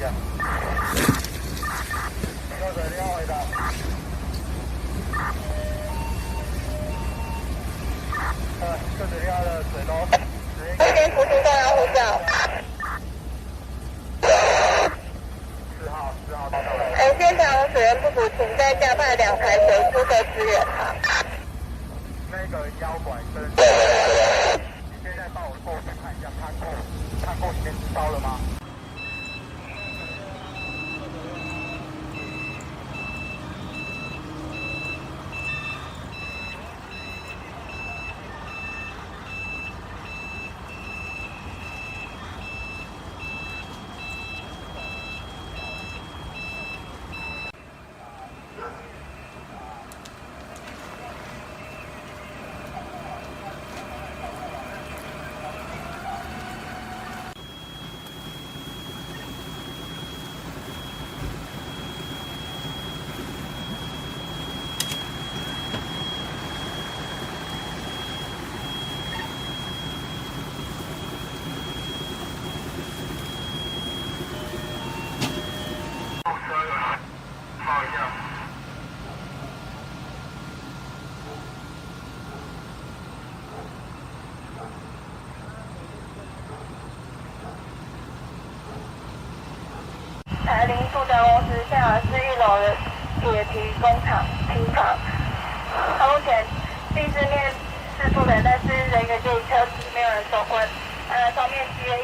下。热水0号回答。热水0号的水龙。目前服务中央呼叫。4号到了。现场水源不足，请再加派2台水出的支援哈。那个腰管跟，你现在帮我过去看一下，看过里面烧了吗？台林塑胶公司现场是1楼的铁皮工厂厅房，它目前地势面是不能，但是人员就车子没有人守关，上面积了